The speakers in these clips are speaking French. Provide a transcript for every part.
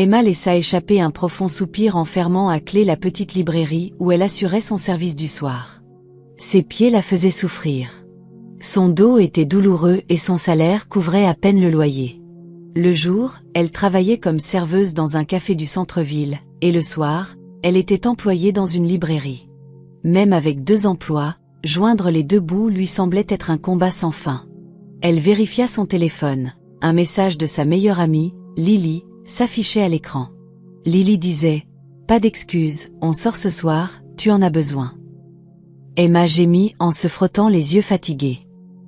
Emma laissa échapper un profond soupir en fermant à clé la petite librairie où elle assurait son service du soir. Ses pieds la faisaient souffrir. Son dos était douloureux et son salaire couvrait à peine le loyer. Le jour, elle travaillait comme serveuse dans un café du centre-ville, et le soir, elle était employée dans une librairie. Même avec 2 emplois, joindre les 2 bouts lui semblait être un combat sans fin. Elle vérifia son téléphone. Un message de sa meilleure amie, Lily, s'affichait à l'écran. Lily disait « Pas d'excuses, on sort ce soir, tu en as besoin ». Emma gémit en se frottant les yeux fatigués.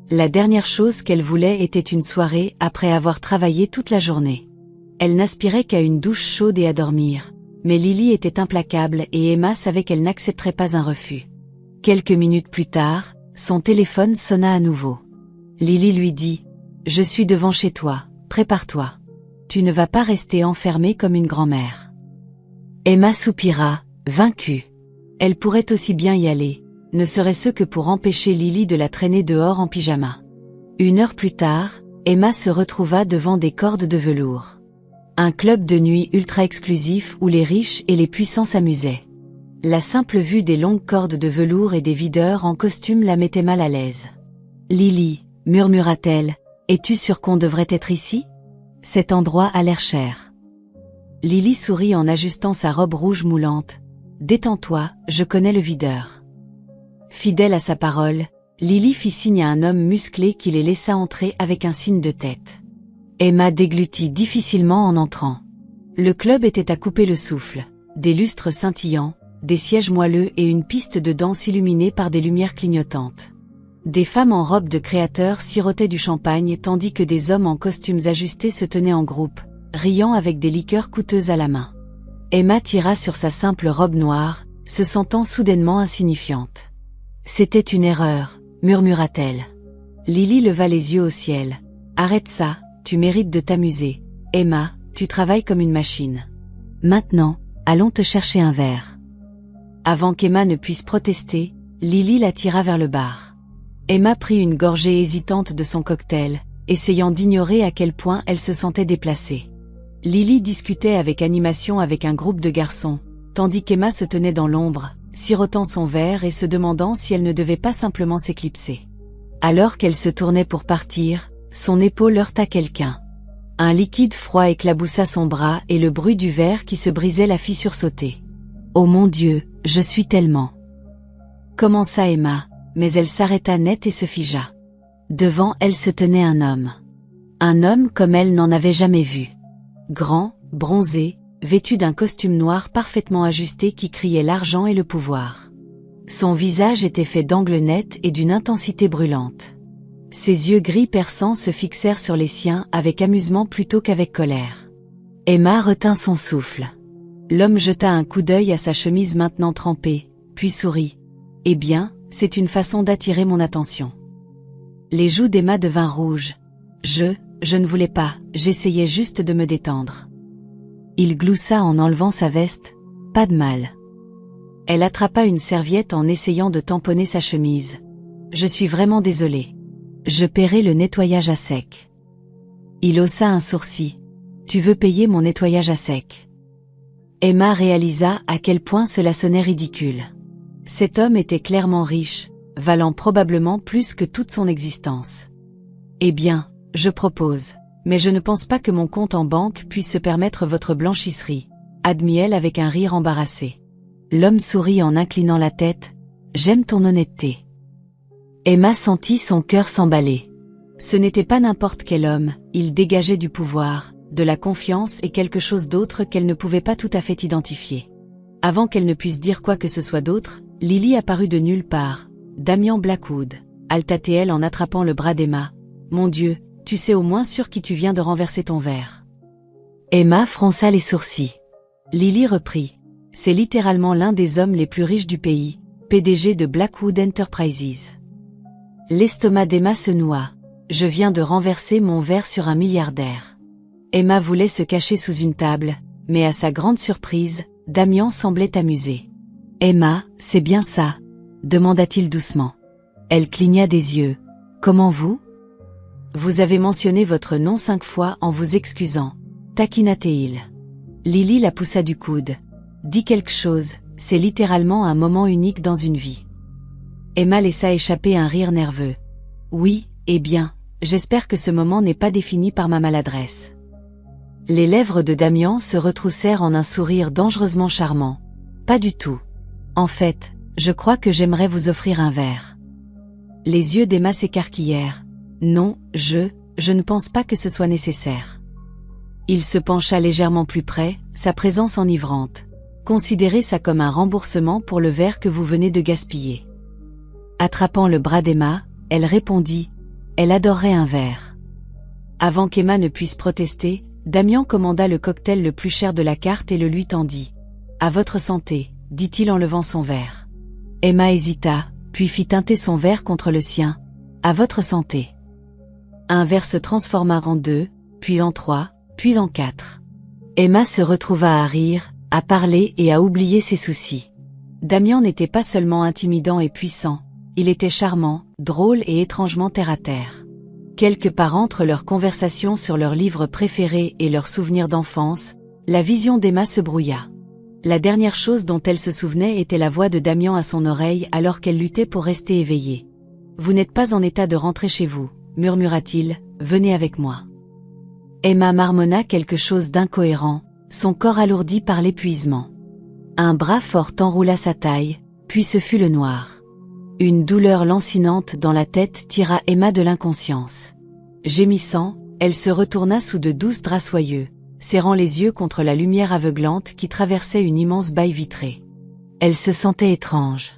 La dernière chose qu'elle voulait était une soirée après avoir travaillé toute la journée. Elle n'aspirait qu'à une douche chaude et à dormir, mais Lily était implacable et Emma savait qu'elle n'accepterait pas un refus. Quelques minutes plus tard, son téléphone sonna à nouveau. Lily lui dit « Je suis devant chez toi, prépare-toi. Tu ne vas pas rester enfermée comme une grand-mère. » Emma soupira, vaincue. Elle pourrait aussi bien y aller, ne serait-ce que pour empêcher Lily de la traîner dehors en pyjama. 1 heure plus tard, Emma se retrouva devant des cordes de velours. Un club de nuit ultra exclusif où les riches et les puissants s'amusaient. La simple vue des longues cordes de velours et des videurs en costume la mettait mal à l'aise. « Lily, murmura-t-elle, es-tu sûre qu'on devrait être ici ? Cet endroit a l'air cher. » Lily sourit en ajustant sa robe rouge moulante. « Détends-toi, je connais le videur. » Fidèle à sa parole, Lily fit signe à un homme musclé qui les laissa entrer avec un signe de tête. Emma déglutit difficilement en entrant. Le club était à couper le souffle, des lustres scintillants, des sièges moelleux et une piste de danse illuminée par des lumières clignotantes. Des femmes en robe de créateur sirotaient du champagne tandis que des hommes en costumes ajustés se tenaient en groupe, riant avec des liqueurs coûteuses à la main. Emma tira sur sa simple robe noire, se sentant soudainement insignifiante. « C'était une erreur », murmura-t-elle. Lily leva les yeux au ciel. « Arrête ça, tu mérites de t'amuser. Emma, tu travailles comme une machine. Maintenant, allons te chercher un verre. » Avant qu'Emma ne puisse protester, Lily la tira vers le bar. Emma prit une gorgée hésitante de son cocktail, essayant d'ignorer à quel point elle se sentait déplacée. Lily discutait avec animation avec un groupe de garçons, tandis qu'Emma se tenait dans l'ombre, sirotant son verre et se demandant si elle ne devait pas simplement s'éclipser. Alors qu'elle se tournait pour partir, son épaule heurta quelqu'un. Un liquide froid éclaboussa son bras et le bruit du verre qui se brisait la fit sursauter. « Oh mon Dieu, je suis tellement... » commença Emma, mais elle s'arrêta net et se figea. Devant elle se tenait un homme. Un homme comme elle n'en avait jamais vu. Grand, bronzé, vêtu d'un costume noir parfaitement ajusté qui criait l'argent et le pouvoir. Son visage était fait d'angles nets et d'une intensité brûlante. Ses yeux gris perçants se fixèrent sur les siens avec amusement plutôt qu'avec colère. Emma retint son souffle. L'homme jeta un coup d'œil à sa chemise maintenant trempée, puis sourit. « Eh bien, c'est une façon d'attirer mon attention. » Les joues d'Emma devinrent rouges. « Je ne voulais pas, j'essayais juste de me détendre. » Il gloussa en enlevant sa veste. « Pas de mal. » Elle attrapa une serviette en essayant de tamponner sa chemise. « Je suis vraiment désolée. Je paierai le nettoyage à sec. » Il haussa un sourcil. « Tu veux payer mon nettoyage à sec ?» Emma réalisa à quel point cela sonnait ridicule. Cet homme était clairement riche, valant probablement plus que toute son existence. « Eh bien, je propose, mais je ne pense pas que mon compte en banque puisse se permettre votre blanchisserie, » admit-elle avec un rire embarrassé. L'homme sourit en inclinant la tête. « J'aime ton honnêteté. » Emma sentit son cœur s'emballer. Ce n'était pas n'importe quel homme, il dégageait du pouvoir, de la confiance et quelque chose d'autre qu'elle ne pouvait pas tout à fait identifier. Avant qu'elle ne puisse dire quoi que ce soit d'autre, Lily apparut de nulle part. « Damian Blackwood », alta-t-elle en attrapant le bras d'Emma. « Mon Dieu, tu sais au moins sur qui tu viens de renverser ton verre. » Emma fronça les sourcils. Lily reprit. « C'est littéralement l'un des hommes les plus riches du pays, PDG de Blackwood Enterprises. » L'estomac d'Emma se noua. « Je viens de renverser mon verre sur un milliardaire. » Emma voulait se cacher sous une table, mais à sa grande surprise, Damian semblait amusé. « Emma, c'est bien ça ?» demanda-t-il doucement. Elle cligna des yeux. « Comment vous ? » « Vous avez mentionné votre nom 5 fois en vous excusant. » taquina-t-il. Lily la poussa du coude. Dis quelque chose, c'est littéralement un moment unique dans une vie. Emma laissa échapper un rire nerveux. Oui, eh bien, j'espère que ce moment n'est pas défini par ma maladresse. Les lèvres de Damian se retroussèrent en un sourire dangereusement charmant. Pas du tout. En fait, je crois que j'aimerais vous offrir un verre. Les yeux d'Emma s'écarquillèrent. Non, je ne pense pas que ce soit nécessaire. Il se pencha légèrement plus près, sa présence enivrante. Considérez ça comme un remboursement pour le verre que vous venez de gaspiller. Attrapant le bras d'Emma, elle répondit « Elle adorerait un verre ». Avant qu'Emma ne puisse protester, Damian commanda le cocktail le plus cher de la carte et le lui tendit. « À votre santé », dit-il en levant son verre. Emma hésita, puis fit teinter son verre contre le sien. « À votre santé ». Un verre se transforma en 2, puis en 3, puis en 4. Emma se retrouva à rire, à parler et à oublier ses soucis. Damian n'était pas seulement intimidant et puissant, il était charmant, drôle et étrangement terre-à-terre. Quelque part entre leurs conversations sur leurs livres préférés et leurs souvenirs d'enfance, la vision d'Emma se brouilla. La dernière chose dont elle se souvenait était la voix de Damian à son oreille alors qu'elle luttait pour rester éveillée. « Vous n'êtes pas en état de rentrer chez vous, » murmura-t-il, « venez avec moi. » Emma marmonna quelque chose d'incohérent, son corps alourdi par l'épuisement. Un bras fort enroula sa taille, puis ce fut le noir. Une douleur lancinante dans la tête tira Emma de l'inconscience. Gémissant, elle se retourna sous de douces draps soyeux, serrant les yeux contre la lumière aveuglante qui traversait une immense baie vitrée. Elle se sentait étrange.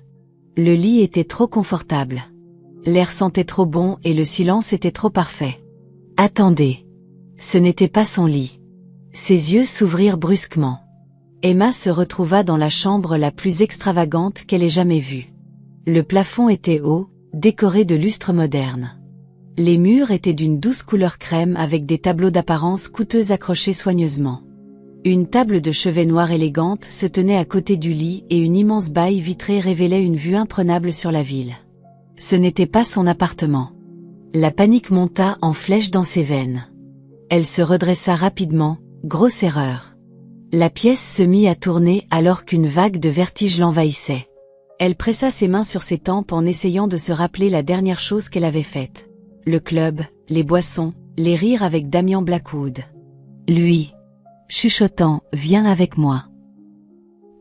Le lit était trop confortable. L'air sentait trop bon et le silence était trop parfait. Attendez. Ce n'était pas son lit. Ses yeux s'ouvrirent brusquement. Emma se retrouva dans la chambre la plus extravagante qu'elle ait jamais vue. Le plafond était haut, décoré de lustres modernes. Les murs étaient d'une douce couleur crème avec des tableaux d'apparence coûteuse accrochés soigneusement. Une table de chevet noire élégante se tenait à côté du lit et une immense baie vitrée révélait une vue imprenable sur la ville. Ce n'était pas son appartement. La panique monta en flèche dans ses veines. Elle se redressa rapidement, grosse erreur. La pièce se mit à tourner alors qu'une vague de vertige l'envahissait. Elle pressa ses mains sur ses tempes en essayant de se rappeler la dernière chose qu'elle avait faite. Le club, les boissons, les rires avec Damian Blackwood. Lui, chuchotant, viens avec moi.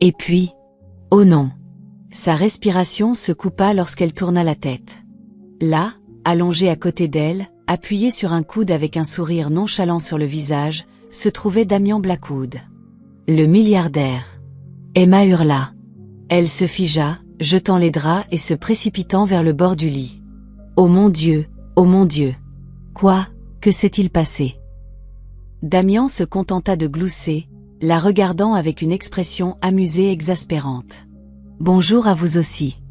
Et puis, oh non. Sa respiration se coupa lorsqu'elle tourna la tête. Là, allongé à côté d'elle, appuyé sur un coude avec un sourire nonchalant sur le visage, se trouvait Damian Blackwood. Le milliardaire. Emma hurla. Elle se figea, jetant les draps et se précipitant vers le bord du lit. Oh mon Dieu, oh mon Dieu. Quoi, que s'est-il passé? Damian se contenta de glousser, la regardant avec une expression amusée exaspérante. Bonjour à vous aussi.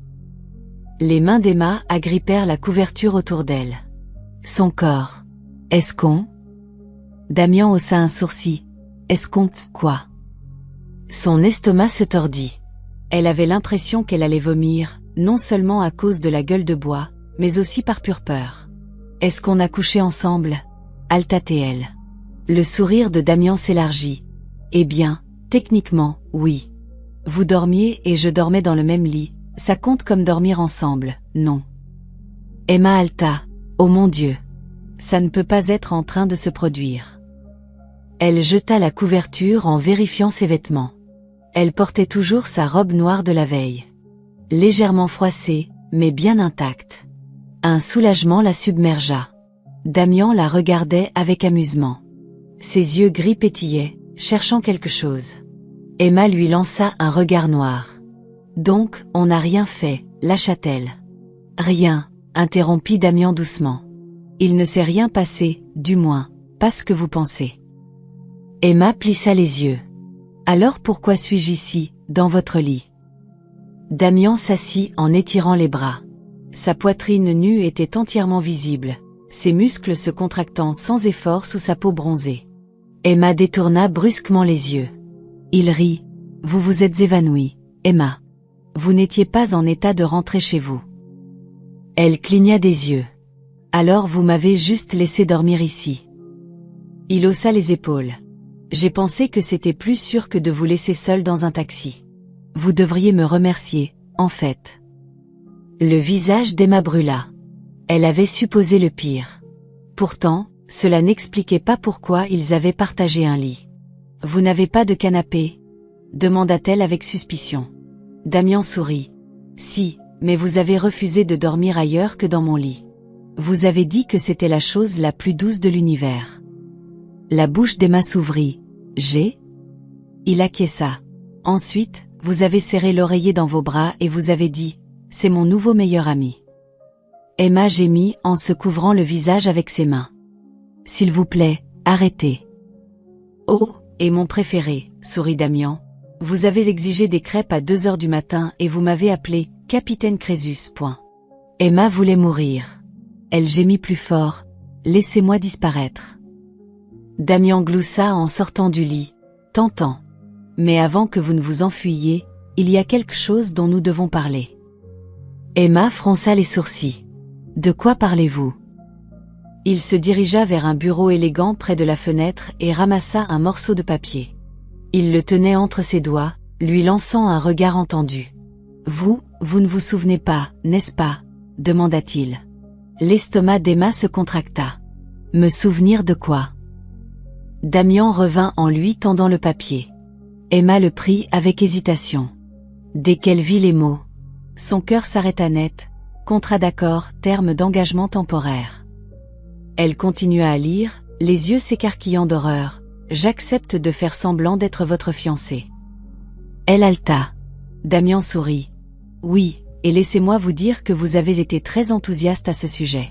Les mains d'Emma agrippèrent la couverture autour d'elle. Son corps. Est-ce qu'on? Damian haussa un sourcil. Est-ce qu'on quoi? Son estomac se tordit. Elle avait l'impression qu'elle allait vomir, non seulement à cause de la gueule de bois, mais aussi par pure peur. Est-ce qu'on a couché ensemble? Halta-t-elle. Le sourire de Damian s'élargit. Eh bien, techniquement, oui. Vous dormiez et je dormais dans le même lit, ça compte comme dormir ensemble, non? Emma halta. Oh mon Dieu. Ça ne peut pas être en train de se produire. Elle jeta la couverture en vérifiant ses vêtements. Elle portait toujours sa robe noire de la veille. Légèrement froissée, mais bien intacte. Un soulagement la submergea. Damian la regardait avec amusement. Ses yeux gris pétillaient, cherchant quelque chose. Emma lui lança un regard noir. Donc, on n'a rien fait, lâcha-t-elle. Rien, interrompit Damian doucement. Il ne s'est rien passé, du moins, pas ce que vous pensez. Emma plissa les yeux. Alors pourquoi suis-je ici, dans votre lit? Damian s'assit en étirant les bras. Sa poitrine nue était entièrement visible, ses muscles se contractant sans effort sous sa peau bronzée. Emma détourna brusquement les yeux. Il rit. Vous vous êtes évanouie, Emma. Vous n'étiez pas en état de rentrer chez vous. Elle cligna des yeux. Alors vous m'avez juste laissé dormir ici. Il haussa les épaules. J'ai pensé que c'était plus sûr que de vous laisser seul dans un taxi. Vous devriez me remercier, en fait. Le visage d'Emma brûla. Elle avait supposé le pire. Pourtant, cela n'expliquait pas pourquoi ils avaient partagé un lit. Vous n'avez pas de canapé ? Demanda-t-elle avec suspicion. Damian sourit. Si, mais vous avez refusé de dormir ailleurs que dans mon lit. Vous avez dit que c'était la chose la plus douce de l'univers. La bouche d'Emma s'ouvrit. Il acquiesça. Ensuite, vous avez serré l'oreiller dans vos bras et vous avez dit « C'est mon nouveau meilleur ami ». Emma gémit en se couvrant le visage avec ses mains. « S'il vous plaît, arrêtez. »« Oh, et mon préféré, » sourit Damian. « Vous avez exigé des crêpes à 2 heures du matin et vous m'avez appelé « Capitaine Crésus ». Emma voulait mourir. Elle gémit plus fort. « Laissez-moi disparaître. » Damian gloussa en sortant du lit. « Tentant. Mais avant que vous ne vous enfuyiez, il y a quelque chose dont nous devons parler. » Emma fronça les sourcils. « De quoi parlez-vous » Il se dirigea vers un bureau élégant près de la fenêtre et ramassa un morceau de papier. Il le tenait entre ses doigts, lui lançant un regard entendu. « Vous ne vous souvenez pas, n'est-ce pas » demanda-t-il. L'estomac d'Emma se contracta. « Me souvenir de quoi » Damian revint en lui tendant le papier. Emma le prit avec hésitation. Dès qu'elle vit les mots, son cœur s'arrêta net. Contrat d'accord, terme d'engagement temporaire. Elle continua à lire, les yeux s'écarquillant d'horreur. J'accepte de faire semblant d'être votre fiancé. Elle haleta. Damian sourit. Oui, et laissez-moi vous dire que vous avez été très enthousiaste à ce sujet.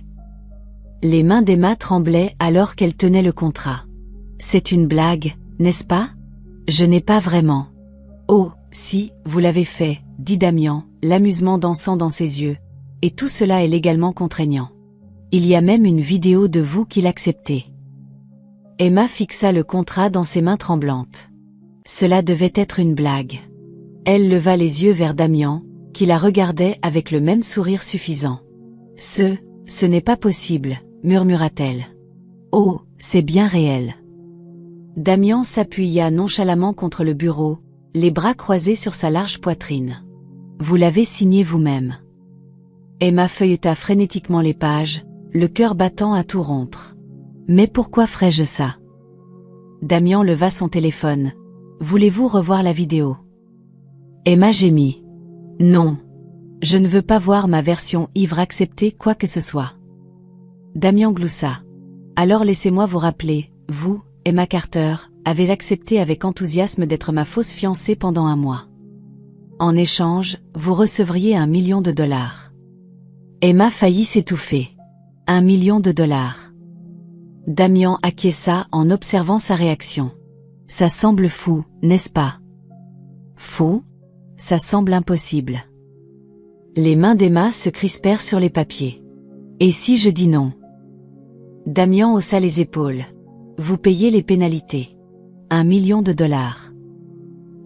Les mains d'Emma tremblaient alors qu'elle tenait le contrat. C'est une blague, n'est-ce pas ? Je n'ai pas vraiment. Oh, si, vous l'avez fait, dit Damian, l'amusement dansant dans ses yeux. Et tout cela est légalement contraignant. Il y a même une vidéo de vous qui l'acceptez. Emma fixa le contrat dans ses mains tremblantes. Cela devait être une blague. Elle leva les yeux vers Damian, qui la regardait avec le même sourire suffisant. Ce n'est pas possible, murmura-t-elle. Oh, c'est bien réel. Damian s'appuya nonchalamment contre le bureau, les bras croisés sur sa large poitrine. Vous l'avez signé vous-même. Emma feuilleta frénétiquement les pages, le cœur battant à tout rompre. Mais pourquoi ferais-je ça ? Damian leva son téléphone. Voulez-vous revoir la vidéo ? Emma gémit. Non. Je ne veux pas voir ma version ivre accepter quoi que ce soit. Damian gloussa. Alors laissez-moi vous rappeler, vous, Emma Carter, avez accepté avec enthousiasme d'être ma fausse fiancée pendant 1 mois. En échange, vous recevriez $1 million. Emma faillit s'étouffer. $1 million. Damian acquiesça en observant sa réaction. Ça semble fou, n'est-ce pas ? Faux ? Ça semble impossible. Les mains d'Emma se crispèrent sur les papiers. Et si je dis non ? Damian haussa les épaules. Vous payez les pénalités. $1 million.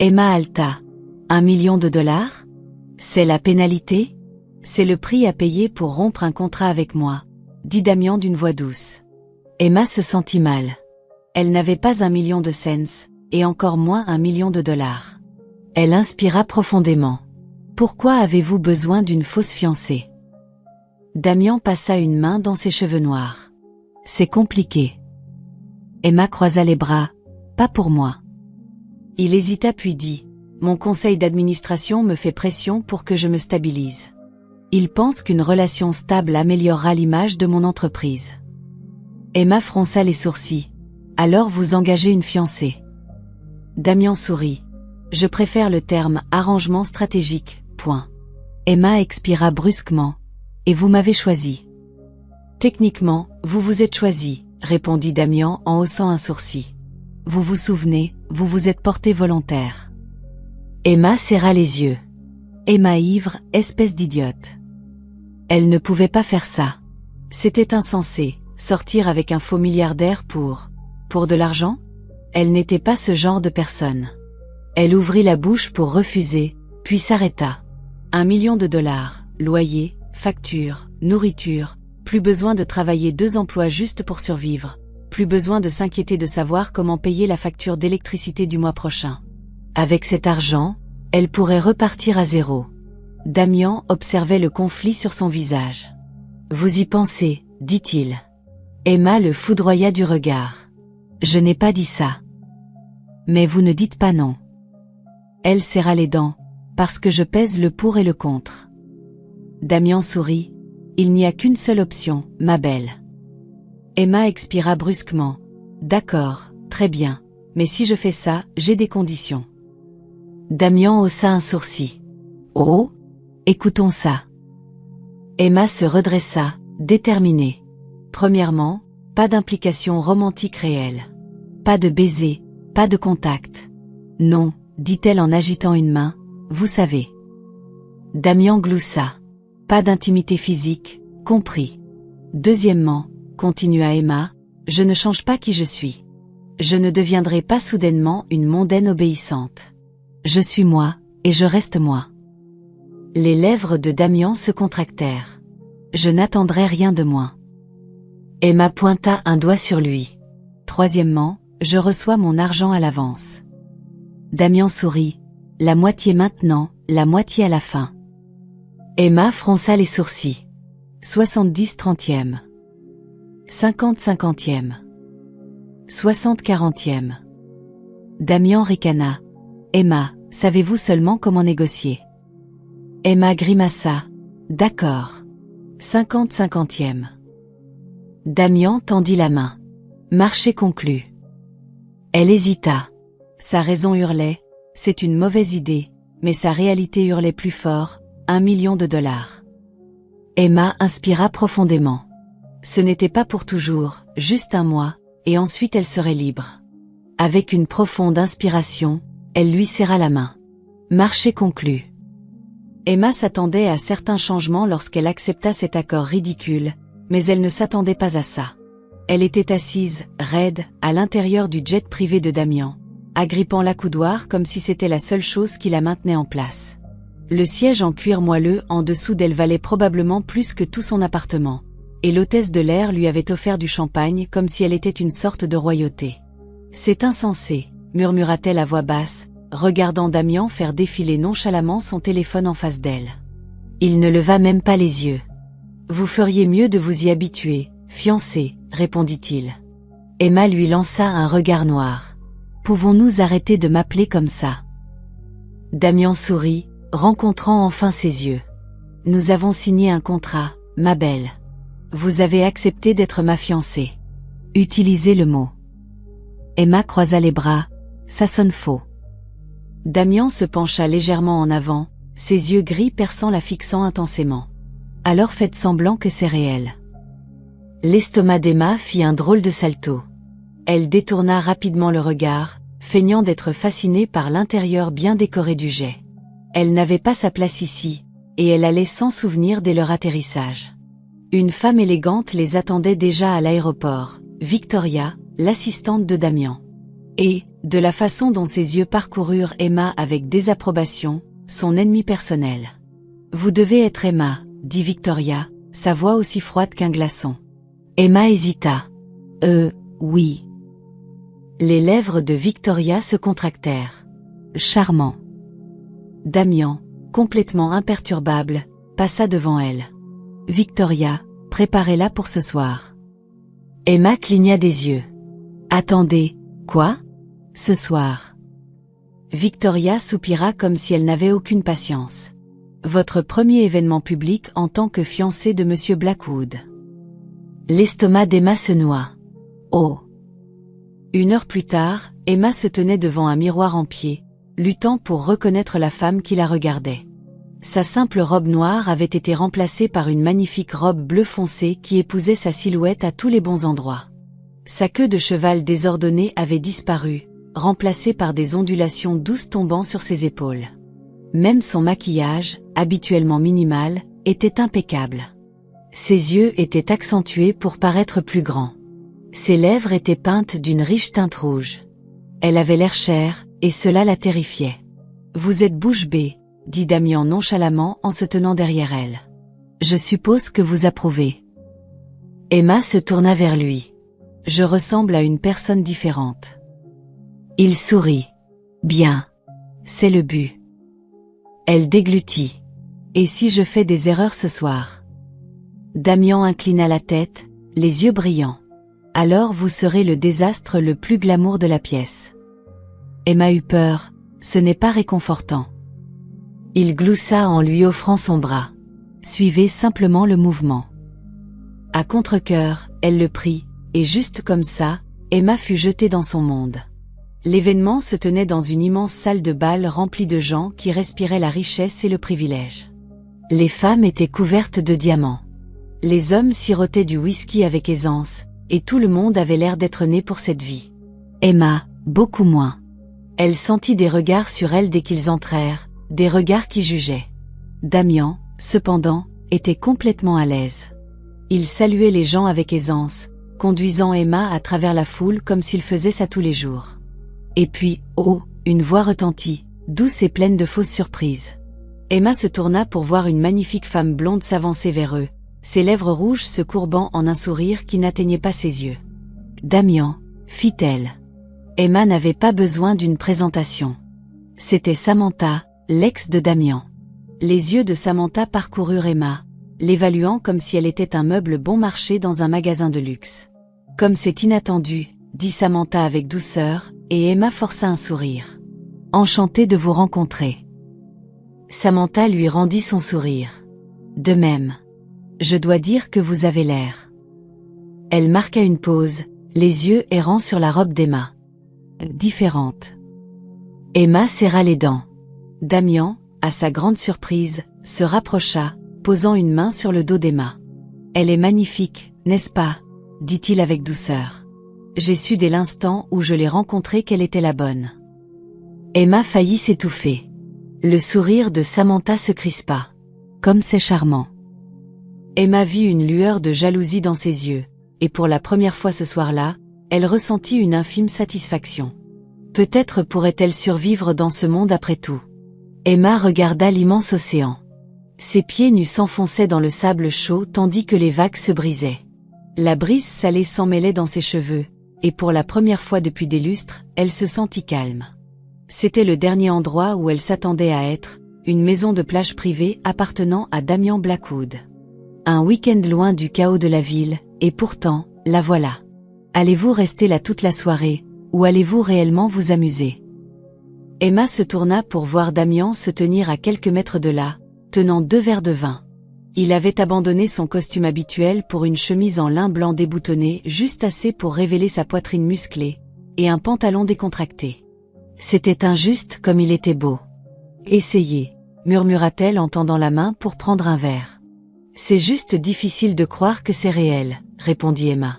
Emma haleta. $1 million ? C'est la pénalité ? C'est le prix à payer pour rompre un contrat avec moi, dit Damian d'une voix douce. Emma se sentit mal. Elle n'avait pas $1 million, et encore moins $1 million. Elle inspira profondément. Pourquoi avez-vous besoin d'une fausse fiancée ? Damian passa une main dans ses cheveux noirs. C'est compliqué. Emma croisa les bras. Pas pour moi. Il hésita puis dit. Mon conseil d'administration me fait pression pour que je me stabilise. Il pense qu'une relation stable améliorera l'image de mon entreprise. Emma fronça les sourcils. Alors vous engagez une fiancée. Damian sourit. Je préfère le terme arrangement stratégique. Emma expira brusquement. Et vous m'avez choisi. Techniquement, vous vous êtes choisi, répondit Damian en haussant un sourcil. Vous vous souvenez, vous vous êtes porté volontaire. Emma serra les yeux. Emma ivre, espèce d'idiote. Elle ne pouvait pas faire ça. C'était insensé, sortir avec un faux milliardaire pour de l'argent ? Elle n'était pas ce genre de personne. Elle ouvrit la bouche pour refuser, puis s'arrêta. $1 million, loyer, facture, nourriture, plus besoin de travailler 2 emplois juste pour survivre, plus besoin de s'inquiéter de savoir comment payer la facture d'électricité du mois prochain. Avec cet argent, elle pourrait repartir à zéro. Damian observait le conflit sur son visage. Vous y pensez, dit-il. Emma le foudroya du regard. Je n'ai pas dit ça. Mais vous ne dites pas non. Elle serra les dents, parce que je pèse le pour et le contre. Damian sourit. Il n'y a qu'une seule option, ma belle. Emma expira brusquement. D'accord, très bien, mais si je fais ça, j'ai des conditions. Damian haussa un sourcil. Oh? Écoutons ça. Emma se redressa, déterminée. Premièrement, pas d'implication romantique réelle. Pas de baiser, pas de contact. Non, dit-elle en agitant une main, vous savez. Damian gloussa. Pas d'intimité physique, compris. Deuxièmement, continua Emma, je ne change pas qui je suis. Je ne deviendrai pas soudainement une mondaine obéissante. Je suis moi, et je reste moi. Les lèvres de Damian se contractèrent. Je n'attendrai rien de moins. Emma pointa un doigt sur lui. Troisièmement, je reçois mon argent à l'avance. Damian sourit. La moitié maintenant, la moitié à la fin. Emma fronça les sourcils. 70 trentièmes. 50 cinquantièmes. 60 quarantièmes. Damian ricana. Emma, savez-vous seulement comment négocier? Emma grimaça. D'accord. 50 cinquantièmes. Damian tendit la main. Marché conclu. Elle hésita. Sa raison hurlait, c'est une mauvaise idée, mais sa réalité hurlait plus fort, 1 million de dollars. Emma inspira profondément. Ce n'était pas pour toujours, juste un mois, et ensuite elle serait libre. Avec une profonde inspiration, elle lui serra la main. Marché conclu. Emma s'attendait à certains changements lorsqu'elle accepta cet accord ridicule, mais elle ne s'attendait pas à ça. Elle était assise, raide, à l'intérieur du jet privé de Damian, agrippant l'accoudoir comme si c'était la seule chose qui la maintenait en place. Le siège en cuir moelleux en dessous d'elle valait probablement plus que tout son appartement, et l'hôtesse de l'air lui avait offert du champagne comme si elle était une sorte de royauté. C'est insensé, murmura-t-elle à voix basse, regardant Damian faire défiler nonchalamment son téléphone en face d'elle. Il ne leva même pas les yeux. Vous feriez mieux de vous y habituer, fiancé, répondit-il. Emma lui lança un regard noir. Pouvons-nous arrêter de m'appeler comme ça? Damian sourit, rencontrant enfin ses yeux. Nous avons signé un contrat, ma belle. Vous avez accepté d'être ma fiancée. Utilisez le mot. Emma croisa les bras. Ça sonne faux. Damian se pencha légèrement en avant, ses yeux gris perçants la fixant intensément. Alors faites semblant que c'est réel. L'estomac d'Emma fit un drôle de salto. Elle détourna rapidement le regard, feignant d'être fascinée par l'intérieur bien décoré du jet. Elle n'avait pas sa place ici, et elle allait sans souvenir dès leur atterrissage. Une femme élégante les attendait déjà à l'aéroport, Victoria, l'assistante de Damian. Et, de la façon dont ses yeux parcoururent Emma avec désapprobation, son ennemie personnelle. Vous devez être Emma, dit Victoria, sa voix aussi froide qu'un glaçon. Emma hésita. Oui. Les lèvres de Victoria se contractèrent. Charmant. Damian, complètement imperturbable, passa devant elle. Victoria, préparez-la pour ce soir. Emma cligna des yeux. Attendez, quoi? Ce soir. Victoria soupira comme si elle n'avait aucune patience. Votre premier événement public en tant que fiancée de Monsieur Blackwood. L'estomac d'Emma se noua. Oh. 1 heure plus tard, Emma se tenait devant un miroir en pied, luttant pour reconnaître la femme qui la regardait. Sa simple robe noire avait été remplacée par une magnifique robe bleu foncé qui épousait sa silhouette à tous les bons endroits. Sa queue de cheval désordonnée avait disparu, remplacée par des ondulations douces tombant sur ses épaules. Même son maquillage, habituellement minimal, était impeccable. Ses yeux étaient accentués pour paraître plus grands. Ses lèvres étaient peintes d'une riche teinte rouge. Elle avait l'air chère, et cela la terrifiait. Vous êtes bouche bée, dit Damian nonchalamment en se tenant derrière elle. Je suppose que vous approuvez. Emma se tourna vers lui. je ressemble à une personne différente. Il sourit. Bien. C'est le but. Elle déglutit. Et si je fais des erreurs ce soir? Damian inclina la tête, les yeux brillants. Alors vous serez le désastre le plus glamour de la pièce. Emma eut peur, ce n'est pas réconfortant. Il gloussa en lui offrant son bras. Suivez simplement le mouvement. À contre-cœur, elle le prit, et juste comme ça, Emma fut jetée dans son monde. L'événement se tenait dans une immense salle de bal remplie de gens qui respiraient la richesse et le privilège. Les femmes étaient couvertes de diamants. Les hommes sirotaient du whisky avec aisance, et tout le monde avait l'air d'être né pour cette vie. Emma, beaucoup moins. Elle sentit des regards sur elle dès qu'ils entrèrent, des regards qui jugeaient. Damian, cependant, était complètement à l'aise. Il saluait les gens avec aisance, conduisant Emma à travers la foule comme s'il faisait ça tous les jours. Et puis, oh, une voix retentit, douce et pleine de fausses surprises. Emma se tourna pour voir une magnifique femme blonde s'avancer vers eux, ses lèvres rouges se courbant en un sourire qui n'atteignait pas ses yeux. Damian, fit-elle. Emma n'avait pas besoin d'une présentation. C'était Samantha, l'ex de Damian. Les yeux de Samantha parcoururent Emma, l'évaluant comme si elle était un meuble bon marché dans un magasin de luxe. Comme c'est inattendu, dit Samantha avec douceur, et Emma força un sourire. Enchantée de vous rencontrer. Samantha lui rendit son sourire. De même. Je dois dire que vous avez l'air. Elle marqua une pause, les yeux errant sur la robe d'Emma. Différente. Emma serra les dents. Damian, à sa grande surprise, se rapprocha, posant une main sur le dos d'Emma. Elle est magnifique, n'est-ce pas? Dit-il avec douceur. J'ai su dès l'instant où je l'ai rencontrée qu'elle était la bonne. Emma faillit s'étouffer. Le sourire de Samantha se crispa. Comme c'est charmant. Emma vit une lueur de jalousie dans ses yeux, et pour la première fois ce soir-là, elle ressentit une infime satisfaction. Peut-être pourrait-elle survivre dans ce monde après tout. Emma regarda l'immense océan. Ses pieds nus s'enfonçaient dans le sable chaud tandis que les vagues se brisaient. La brise salée s'emmêlait dans ses cheveux, et pour la première fois depuis des lustres, elle se sentit calme. C'était le dernier endroit où elle s'attendait à être, une maison de plage privée appartenant à Damian Blackwood. Un week-end loin du chaos de la ville, et pourtant, la voilà. Allez-vous rester là toute la soirée, ou allez-vous réellement vous amuser? Emma se tourna pour voir Damian se tenir à quelques mètres de là, tenant 2 verres de vin. Il avait abandonné son costume habituel pour une chemise en lin blanc déboutonnée juste assez pour révéler sa poitrine musclée, et un pantalon décontracté. C'était injuste comme il était beau. Essayez, murmura-t-elle en tendant la main pour prendre un verre. C'est juste difficile de croire que c'est réel, répondit Emma.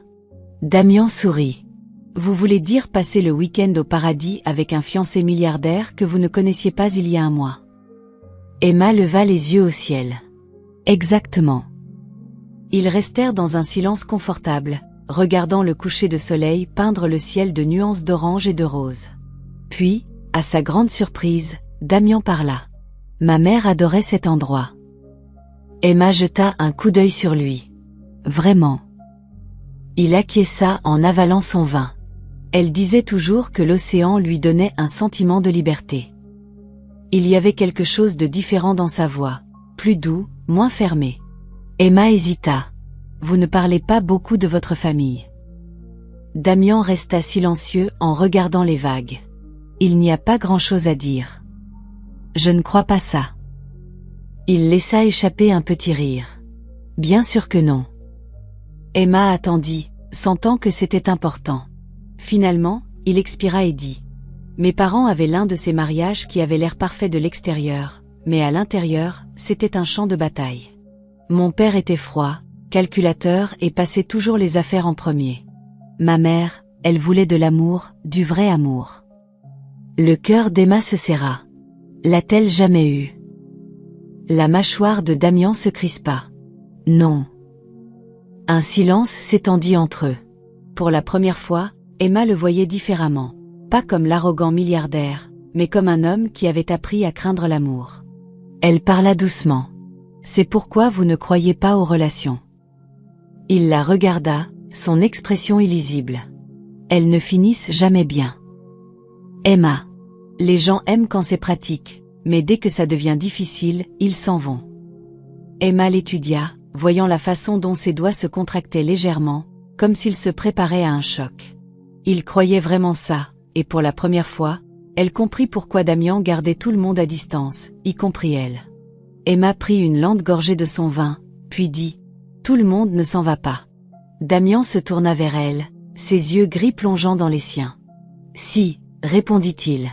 Damian sourit. Vous voulez dire passer le week-end au paradis avec un fiancé milliardaire que vous ne connaissiez pas il y a un mois. Emma leva les yeux au ciel. Exactement. Ils restèrent dans un silence confortable, regardant le coucher de soleil peindre le ciel de nuances d'orange et de rose. Puis, à sa grande surprise, Damian parla. Ma mère adorait cet endroit. Emma jeta un coup d'œil sur lui. Vraiment. Il acquiesça en avalant son vin. Elle disait toujours que l'océan lui donnait un sentiment de liberté. Il y avait quelque chose de différent dans sa voix, plus doux, moins fermé. Emma hésita. Vous ne parlez pas beaucoup de votre famille. Damian resta silencieux en regardant les vagues. Il n'y a pas grand-chose à dire. Je ne crois pas ça. Il laissa échapper un petit rire. Bien sûr que non. Emma attendit, sentant que c'était important. Finalement, il expira et dit. Mes parents avaient l'un de ces mariages qui avait l'air parfait de l'extérieur, mais à l'intérieur, c'était un champ de bataille. Mon père était froid, calculateur et passait toujours les affaires en premier. Ma mère, elle voulait de l'amour, du vrai amour. Le cœur d'Emma se serra. L'a-t-elle jamais eu? La mâchoire de Damian se crispa. Non. Un silence s'étendit entre eux. Pour la première fois, Emma le voyait différemment. Pas comme l'arrogant milliardaire, mais comme un homme qui avait appris à craindre l'amour. Elle parla doucement. C'est pourquoi vous ne croyez pas aux relations. Il la regarda, son expression illisible. Elles ne finissent jamais bien. Emma. Les gens aiment quand c'est pratique, mais dès que ça devient difficile, ils s'en vont. Emma l'étudia, voyant la façon dont ses doigts se contractaient légèrement, comme s'il se préparait à un choc. Il croyait vraiment ça, et pour la première fois, elle comprit pourquoi Damian gardait tout le monde à distance, y compris elle. Emma prit une lente gorgée de son vin, puis dit « Tout le monde ne s'en va pas ». Damian se tourna vers elle, ses yeux gris plongeant dans les siens. « Si », répondit-il.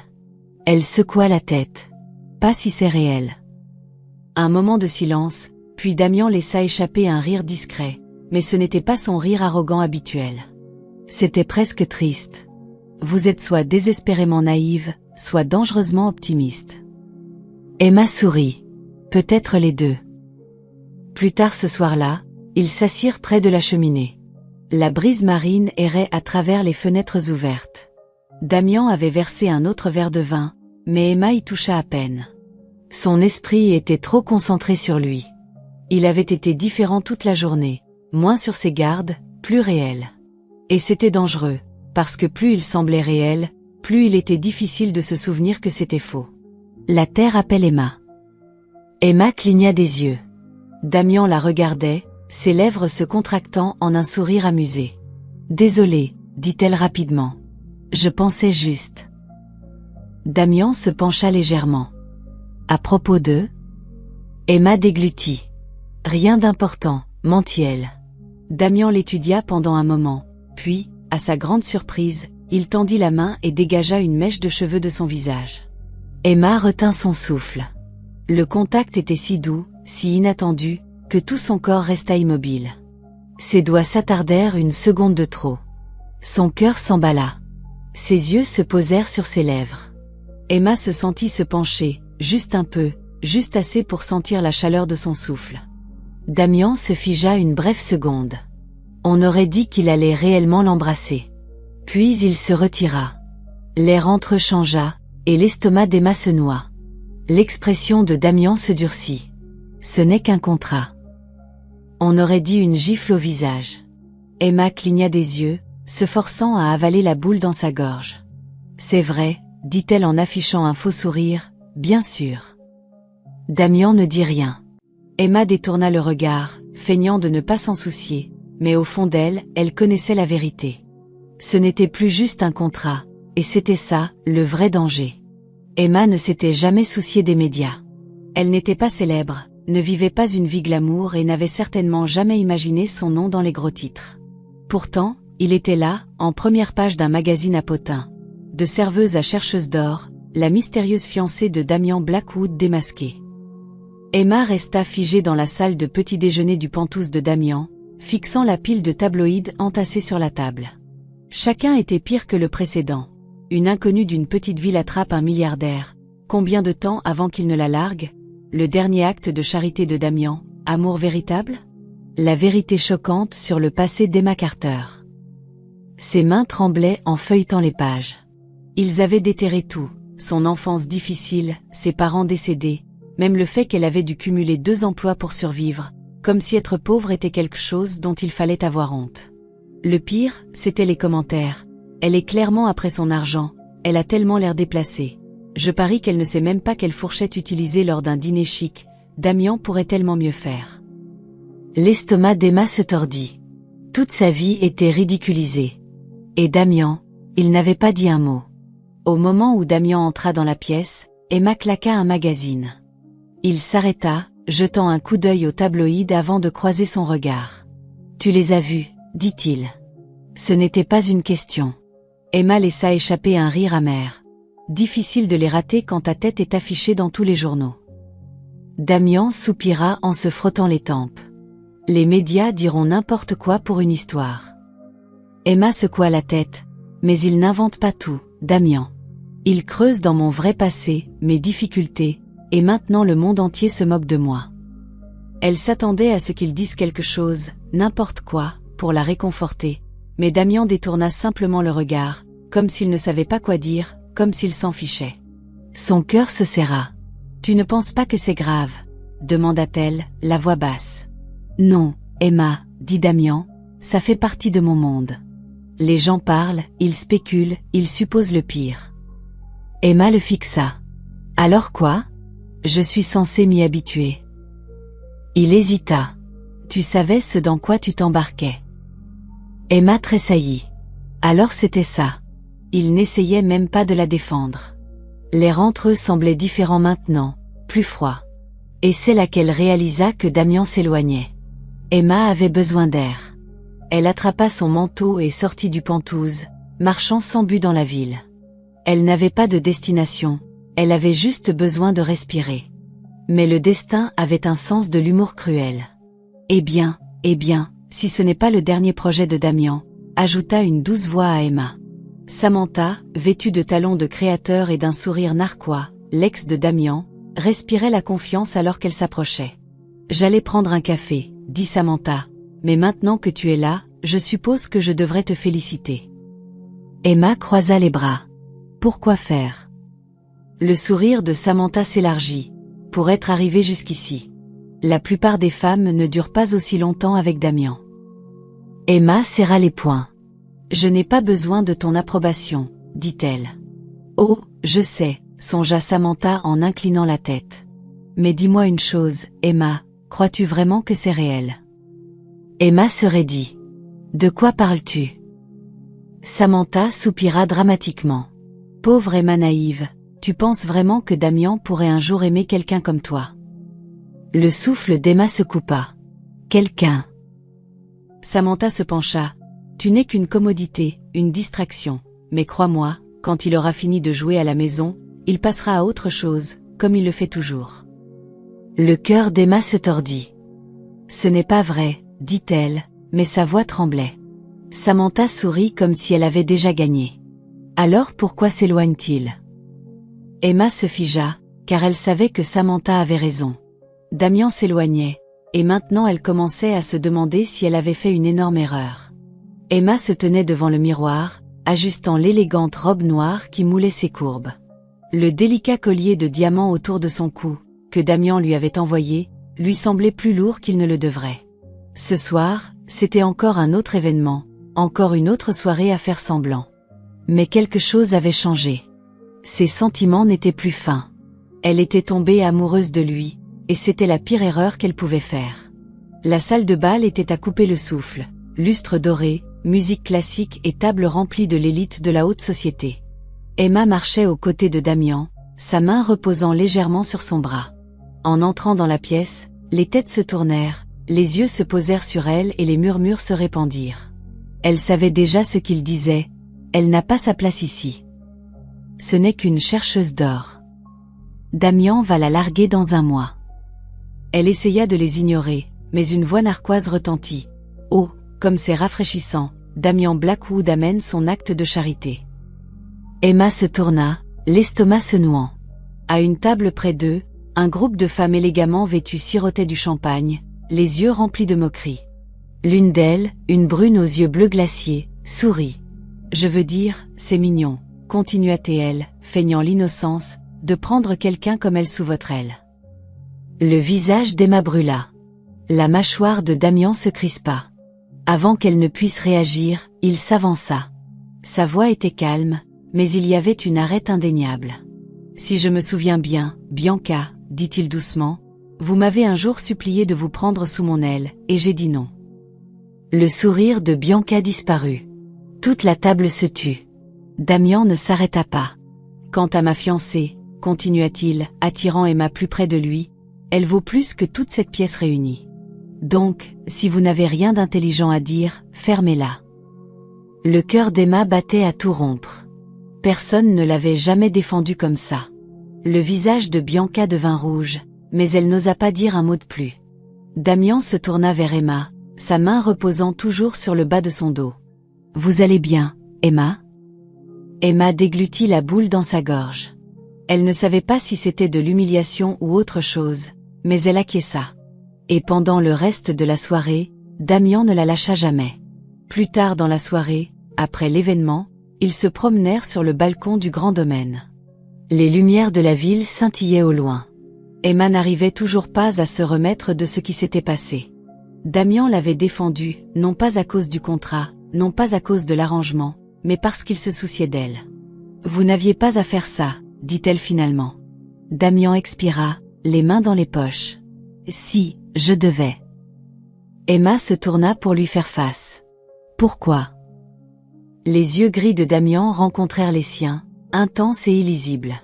Elle secoua la tête. « Pas si c'est réel ». Un moment de silence, puis Damian laissa échapper un rire discret, mais ce n'était pas son rire arrogant habituel. C'était presque triste. Vous êtes soit désespérément naïve, soit dangereusement optimiste. Emma sourit. Peut-être les deux. Plus tard ce soir-là, ils s'assirent près de la cheminée. La brise marine errait à travers les fenêtres ouvertes. Damian avait versé un autre verre de vin, mais Emma y toucha à peine. Son esprit était trop concentré sur lui. Il avait été différent toute la journée, moins sur ses gardes, plus réel. Et c'était dangereux, parce que plus il semblait réel, plus il était difficile de se souvenir que c'était faux. La terre appelle Emma. Emma cligna des yeux. Damian la regardait, ses lèvres se contractant en un sourire amusé. « Désolée, dit-elle rapidement. Je pensais juste. » Damian se pencha légèrement. « À propos de… » Emma déglutit. « Rien d'important, mentit-elle. » Damian l'étudia pendant un moment, puis, à sa grande surprise, il tendit la main et dégagea une mèche de cheveux de son visage. Emma retint son souffle. Le contact était si doux, si inattendu, que tout son corps resta immobile. Ses doigts s'attardèrent une seconde de trop. Son cœur s'emballa. Ses yeux se posèrent sur ses lèvres. Emma se sentit se pencher, juste un peu, juste assez pour sentir la chaleur de son souffle. Damian se figea une brève seconde. On aurait dit qu'il allait réellement l'embrasser. Puis il se retira. L'air entre changea, et l'estomac d'Emma se noua. L'expression de Damian se durcit. Ce n'est qu'un contrat. On aurait dit une gifle au visage. Emma cligna des yeux, se forçant à avaler la boule dans sa gorge. C'est vrai, dit-elle en affichant un faux sourire, bien sûr. Damian ne dit rien. Emma détourna le regard, feignant de ne pas s'en soucier, mais au fond d'elle, elle connaissait la vérité. Ce n'était plus juste un contrat, et c'était ça, le vrai danger. Emma ne s'était jamais souciée des médias. Elle n'était pas célèbre, ne vivait pas une vie glamour et n'avait certainement jamais imaginé son nom dans les gros titres. Pourtant, il était là, en première page d'un magazine à potins. De serveuse à chercheuse d'or, la mystérieuse fiancée de Damian Blackwood démasquée. Emma resta figée dans la salle de petit déjeuner du Penthouse de Damian, fixant la pile de tabloïds entassés sur la table. Chacun était pire que le précédent. Une inconnue d'une petite ville attrape un milliardaire. Combien de temps avant qu'il ne la largue? Le dernier acte de charité de Damian, amour véritable? La vérité choquante sur le passé d'Emma Carter. Ses mains tremblaient en feuilletant les pages. Ils avaient déterré tout, son enfance difficile, ses parents décédés, même le fait qu'elle avait dû cumuler 2 emplois pour survivre, comme si être pauvre était quelque chose dont il fallait avoir honte. Le pire, c'était les commentaires. Elle est clairement après son argent, elle a tellement l'air déplacée. Je parie qu'elle ne sait même pas quelle fourchette utiliser lors d'un dîner chic, Damian pourrait tellement mieux faire. L'estomac d'Emma se tordit. Toute sa vie était ridiculisée. Et Damian, il n'avait pas dit un mot. Au moment où Damian entra dans la pièce, Emma claqua un magazine. Il s'arrêta, jetant un coup d'œil au tabloïd avant de croiser son regard. « Tu les as vus ?» dit-il. Ce n'était pas une question. Emma laissa échapper un rire amer. Difficile de les rater quand ta tête est affichée dans tous les journaux. Damian soupira en se frottant les tempes. Les médias diront n'importe quoi pour une histoire. Emma secoua la tête. Mais ils n'inventent pas tout, Damian. Ils creusent dans mon vrai passé, mes difficultés, et maintenant le monde entier se moque de moi. Elle s'attendait à ce qu'ils disent quelque chose, n'importe quoi, pour la réconforter. Mais Damian détourna simplement le regard, comme s'il ne savait pas quoi dire, comme s'il s'en fichait. Son cœur se serra. « Tu ne penses pas que c'est grave ?» demanda-t-elle, la voix basse. « Non, Emma, dit Damian, ça fait partie de mon monde. Les gens parlent, ils spéculent, ils supposent le pire. Emma le fixa. Alors quoi? Je suis censée m'y habituer. Il hésita. Tu savais ce dans quoi tu t'embarquais. Emma tressaillit. Alors c'était ça. Il n'essayait même pas de la défendre. L'air entre eux semblait différent maintenant, plus froid. Et c'est là qu'elle réalisa que Damian s'éloignait. Emma avait besoin d'air. Elle attrapa son manteau et sortit du Penthouse, marchant sans but dans la ville. Elle n'avait pas de destination, elle avait juste besoin de respirer. Mais le destin avait un sens de l'humour cruel. Eh bien, si ce n'est pas le dernier projet de Damian, ajouta une douce voix à Emma. Samantha, vêtue de talons de créateur et d'un sourire narquois, l'ex de Damian, respirait la confiance alors qu'elle s'approchait. J'allais prendre un café, dit Samantha, mais maintenant que tu es là, je suppose que je devrais te féliciter. Emma croisa les bras. Pourquoi faire? Le sourire de Samantha s'élargit. Pour être arrivée jusqu'ici. La plupart des femmes ne durent pas aussi longtemps avec Damian. Emma serra les poings. Je n'ai pas besoin de ton approbation, dit-elle. Oh, je sais, songea Samantha en inclinant la tête. Mais dis-moi une chose, Emma, crois-tu vraiment que c'est réel? Emma se raidit. De quoi parles-tu? Samantha soupira dramatiquement. Pauvre Emma naïve, tu penses vraiment que Damian pourrait un jour aimer quelqu'un comme toi? Le souffle d'Emma se coupa. Quelqu'un. Samantha se pencha. Tu n'es qu'une commodité, une distraction, mais crois-moi, quand il aura fini de jouer à la maison, il passera à autre chose, comme il le fait toujours. Le cœur d'Emma se tordit. Ce n'est pas vrai, dit-elle, mais sa voix tremblait. Samantha sourit comme si elle avait déjà gagné. Alors pourquoi s'éloigne-t-il? Emma se figea, car elle savait que Samantha avait raison. Damian s'éloignait, et maintenant elle commençait à se demander si elle avait fait une énorme erreur. Emma se tenait devant le miroir, ajustant l'élégante robe noire qui moulait ses courbes. Le délicat collier de diamants autour de son cou, que Damian lui avait envoyé, lui semblait plus lourd qu'il ne le devrait. Ce soir, c'était encore un autre événement, encore une autre soirée à faire semblant. Mais quelque chose avait changé. Ses sentiments n'étaient plus fins. Elle était tombée amoureuse de lui, et c'était la pire erreur qu'elle pouvait faire. La salle de bal était à couper le souffle, lustre doré, musique classique et table remplie de l'élite de la haute société. Emma marchait aux côtés de Damian, sa main reposant légèrement sur son bras. En entrant dans la pièce, les têtes se tournèrent, les yeux se posèrent sur elle et les murmures se répandirent. Elle savait déjà ce qu'il disait, elle n'a pas sa place ici. Ce n'est qu'une chercheuse d'or. Damian va la larguer dans un mois. Elle essaya de les ignorer, mais une voix narquoise retentit. Oh, comme c'est rafraîchissant, Damian Blackwood amène son acte de charité. Emma se tourna, l'estomac se nouant. À une table près d'eux, un groupe de femmes élégamment vêtues sirotait du champagne, les yeux remplis de moquerie. L'une d'elles, une brune aux yeux bleus glaciers, sourit. Je veux dire, c'est mignon, continua-t-elle, feignant l'innocence, de prendre quelqu'un comme elle sous votre aile. Le visage d'Emma brûla. La mâchoire de Damian se crispa. Avant qu'elle ne puisse réagir, il s'avança. Sa voix était calme, mais il y avait une arête indéniable. Si je me souviens bien, Bianca, dit-il doucement, vous m'avez un jour supplié de vous prendre sous mon aile, et j'ai dit non. Le sourire de Bianca disparut. Toute la table se tut. Damian ne s'arrêta pas. Quant à ma fiancée, continua-t-il, attirant Emma plus près de lui, elle vaut plus que toute cette pièce réunie. Donc, si vous n'avez rien d'intelligent à dire, fermez-la. Le cœur d'Emma battait à tout rompre. Personne ne l'avait jamais défendue comme ça. Le visage de Bianca devint rouge, mais elle n'osa pas dire un mot de plus. Damian se tourna vers Emma, sa main reposant toujours sur le bas de son dos. « Vous allez bien, Emma ?» Emma déglutit la boule dans sa gorge. Elle ne savait pas si c'était de l'humiliation ou autre chose, mais elle acquiesça. Et pendant le reste de la soirée, Damian ne la lâcha jamais. Plus tard dans la soirée, après l'événement, ils se promenèrent sur le balcon du grand domaine. Les lumières de la ville scintillaient au loin. Emma n'arrivait toujours pas à se remettre de ce qui s'était passé. Damian l'avait défendue, non pas à cause du contrat, non pas à cause de l'arrangement, mais parce qu'il se souciait d'elle. Vous n'aviez pas à faire ça, dit-elle finalement. Damian expira, les mains dans les poches. Si, je devais. Emma se tourna pour lui faire face. Pourquoi? Les yeux gris de Damian rencontrèrent les siens, intenses et illisibles.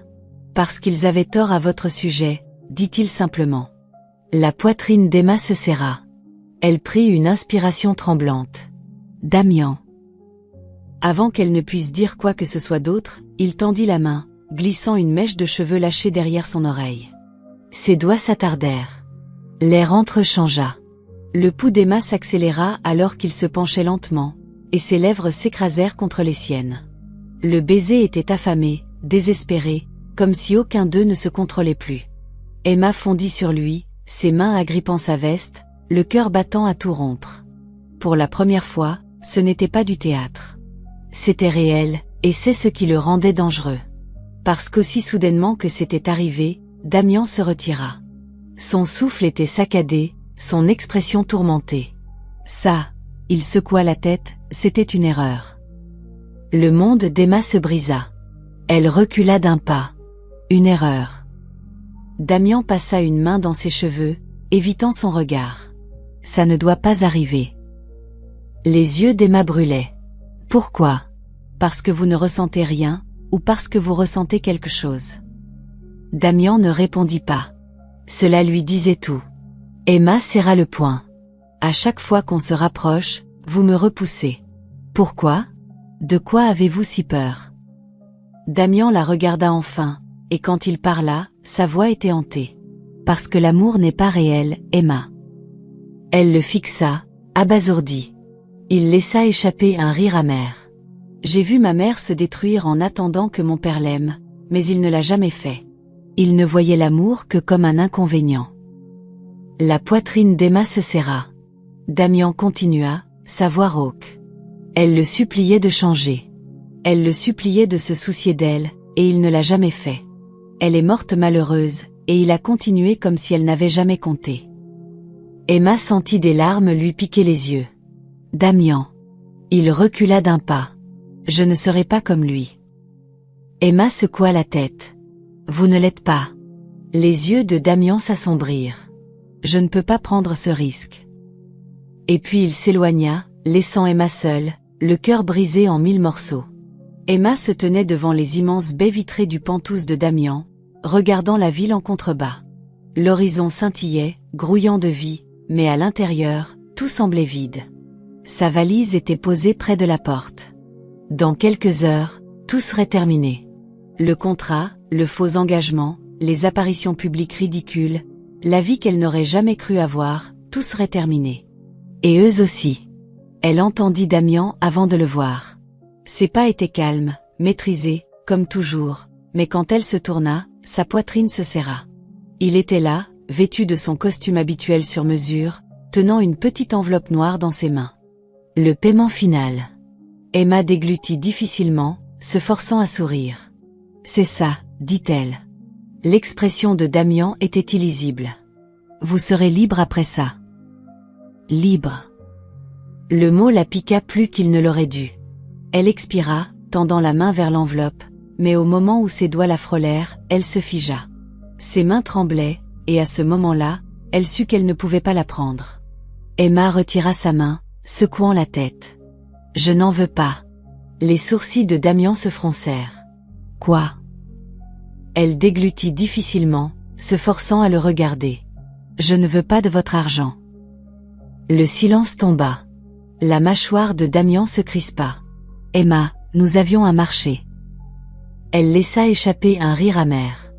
Parce qu'ils avaient tort à votre sujet, dit-il simplement. La poitrine d'Emma se serra. Elle prit une inspiration tremblante. Damian. Avant qu'elle ne puisse dire quoi que ce soit d'autre, il tendit la main, glissant une mèche de cheveux lâchée derrière son oreille. Ses doigts s'attardèrent. L'air entrechangea. Le pouls d'Emma s'accéléra alors qu'il se penchait lentement, et ses lèvres s'écrasèrent contre les siennes. Le baiser était affamé, désespéré, comme si aucun d'eux ne se contrôlait plus. Emma fondit sur lui, ses mains agrippant sa veste, le cœur battant à tout rompre. Pour la première fois, ce n'était pas du théâtre. C'était réel, et c'est ce qui le rendait dangereux. Parce qu'aussi soudainement que c'était arrivé, Damian se retira. Son souffle était saccadé, son expression tourmentée. Ça, il secoua la tête, c'était une erreur. Le monde d'Emma se brisa. Elle recula d'un pas. Une erreur. Damian passa une main dans ses cheveux, évitant son regard. Ça ne doit pas arriver. Les yeux d'Emma brûlaient. Pourquoi? Parce que vous ne ressentez rien, ou parce que vous ressentez quelque chose? Damian ne répondit pas. Cela lui disait tout. Emma serra le poing. À chaque fois qu'on se rapproche, vous me repoussez. Pourquoi? De quoi avez-vous si peur? Damian la regarda enfin, et quand il parla, sa voix était hantée. Parce que l'amour n'est pas réel, Emma. Elle le fixa, abasourdie. Il laissa échapper un rire amer. J'ai vu ma mère se détruire en attendant que mon père l'aime, mais il ne l'a jamais fait. Il ne voyait l'amour que comme un inconvénient. La poitrine d'Emma se serra. Damian continua, sa voix rauque. Elle le suppliait de changer. Elle le suppliait de se soucier d'elle, et il ne l'a jamais fait. Elle est morte malheureuse, et il a continué comme si elle n'avait jamais compté. Emma sentit des larmes lui piquer les yeux. Damian. Il recula d'un pas. Je ne serai pas comme lui. Emma secoua la tête. Vous ne l'êtes pas. Les yeux de Damian s'assombrirent. Je ne peux pas prendre ce risque. Et puis il s'éloigna, laissant Emma seule, le cœur brisé en 1000 morceaux. Emma se tenait devant les immenses baies vitrées du Penthouse de Damian, regardant la ville en contrebas. L'horizon scintillait, grouillant de vie, mais à l'intérieur, tout semblait vide. Sa valise était posée près de la porte. Dans quelques heures, tout serait terminé. Le contrat, le faux engagement, les apparitions publiques ridicules, la vie qu'elle n'aurait jamais cru avoir, tout serait terminé. Et eux aussi. Elle entendit Damian avant de le voir. Ses pas étaient calmes, maîtrisés, comme toujours, mais quand elle se tourna, sa poitrine se serra. Il était là, vêtu de son costume habituel sur mesure, tenant une petite enveloppe noire dans ses mains. Le paiement final. Emma déglutit difficilement, se forçant à sourire. C'est ça, dit-elle. L'expression de Damian était illisible. Vous serez libre après ça. Libre. Le mot la piqua plus qu'il ne l'aurait dû. Elle expira, tendant la main vers l'enveloppe, mais au moment où ses doigts la frôlèrent, elle se figea. Ses mains tremblaient, et à ce moment-là, elle sut qu'elle ne pouvait pas la prendre. Emma retira sa main, secouant la tête. Je n'en veux pas. Les sourcils de Damian se froncèrent. Quoi? Elle déglutit difficilement, se forçant à le regarder. Je ne veux pas de votre argent. Le silence tomba. La mâchoire de Damian se crispa. Emma, nous avions un marché. Elle laissa échapper un rire amer.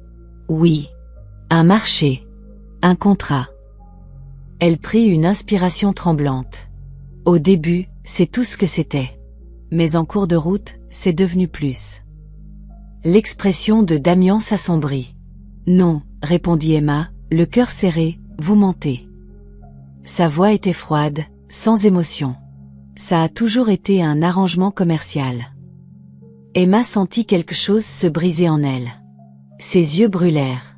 Oui. Un marché. Un contrat. Elle prit une inspiration tremblante. Au début, c'est tout ce que c'était. Mais en cours de route, c'est devenu plus. L'expression de Damian s'assombrit. Non, répondit Emma, le cœur serré, vous mentez. Sa voix était froide, sans émotion. Ça a toujours été un arrangement commercial. Emma sentit quelque chose se briser en elle. Ses yeux brûlèrent.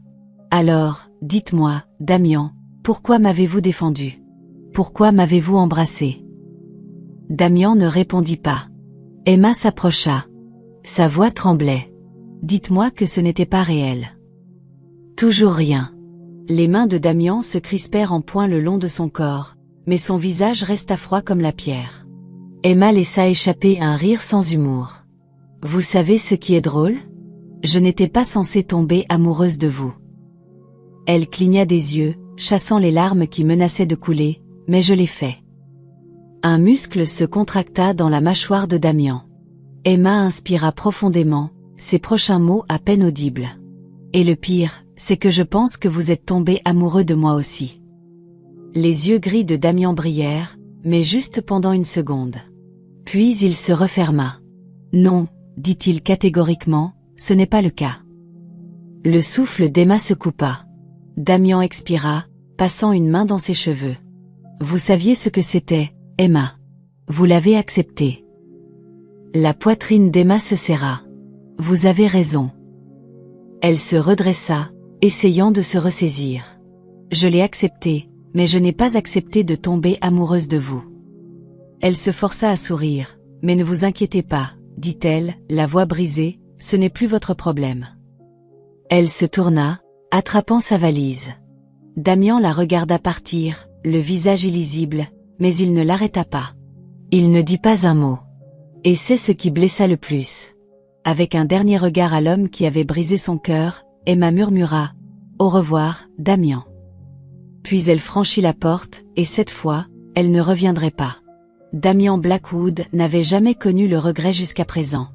Alors, dites-moi, Damian, pourquoi m'avez-vous défendu? Pourquoi m'avez-vous embrassé? Damian ne répondit pas. Emma s'approcha. Sa voix tremblait. Dites-moi que ce n'était pas réel. Toujours rien. Les mains de Damian se crispèrent en poing le long de son corps, mais son visage resta froid comme la pierre. Emma laissa échapper un rire sans humour. Vous savez ce qui est drôle? Je n'étais pas censée tomber amoureuse de vous. Elle cligna des yeux, chassant les larmes qui menaçaient de couler, mais je l'ai fait. Un muscle se contracta dans la mâchoire de Damian. Emma inspira profondément, ses prochains mots à peine audibles. Et le pire, c'est que je pense que vous êtes tombé amoureux de moi aussi. Les yeux gris de Damian brillèrent, mais juste pendant une seconde. Puis il se referma. Non, dit-il catégoriquement, ce n'est pas le cas. Le souffle d'Emma se coupa. Damian expira, passant une main dans ses cheveux. Vous saviez ce que c'était, Emma. Vous l'avez accepté. La poitrine d'Emma se serra. Vous avez raison. Elle se redressa, essayant de se ressaisir. Je l'ai accepté, mais je n'ai pas accepté de tomber amoureuse de vous. Elle se força à sourire. Mais ne vous inquiétez pas, dit-elle, la voix brisée, ce n'est plus votre problème. Elle se tourna, attrapant sa valise. Damian la regarda partir, le visage illisible, mais il ne l'arrêta pas. Il ne dit pas un mot. Et c'est ce qui blessa le plus. Avec un dernier regard à l'homme qui avait brisé son cœur, Emma murmura « Au revoir, Damian ». Puis elle franchit la porte, et cette fois, elle ne reviendrait pas. Damian Blackwood n'avait jamais connu le regret jusqu'à présent.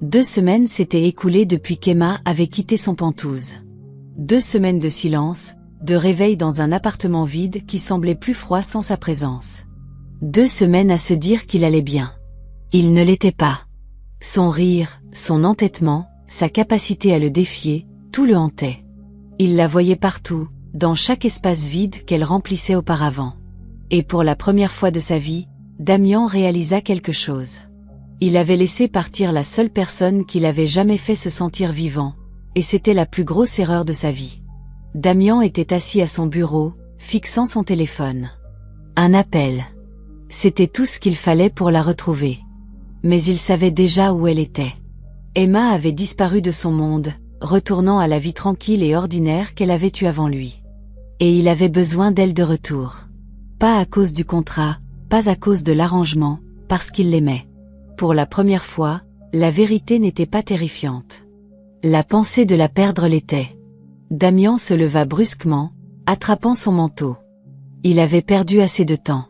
2 semaines s'étaient écoulées depuis qu'Emma avait quitté son Penthouse. 2 semaines de silence, de réveil dans un appartement vide qui semblait plus froid sans sa présence. 2 semaines à se dire qu'il allait bien. Il ne l'était pas. Son rire, son entêtement, sa capacité à le défier, tout le hantait. Il la voyait partout, dans chaque espace vide qu'elle remplissait auparavant. Et pour la première fois de sa vie, Damian réalisa quelque chose. Il avait laissé partir la seule personne qui l'avait jamais fait se sentir vivant, et c'était la plus grosse erreur de sa vie. Damian était assis à son bureau, fixant son téléphone. Un appel. C'était tout ce qu'il fallait pour la retrouver. Mais il savait déjà où elle était. Emma avait disparu de son monde, retournant à la vie tranquille et ordinaire qu'elle avait eue avant lui. Et il avait besoin d'elle de retour. Pas à cause du contrat, pas à cause de l'arrangement, parce qu'il l'aimait. Pour la première fois, la vérité n'était pas terrifiante. La pensée de la perdre l'était. Damian se leva brusquement, attrapant son manteau. Il avait perdu assez de temps.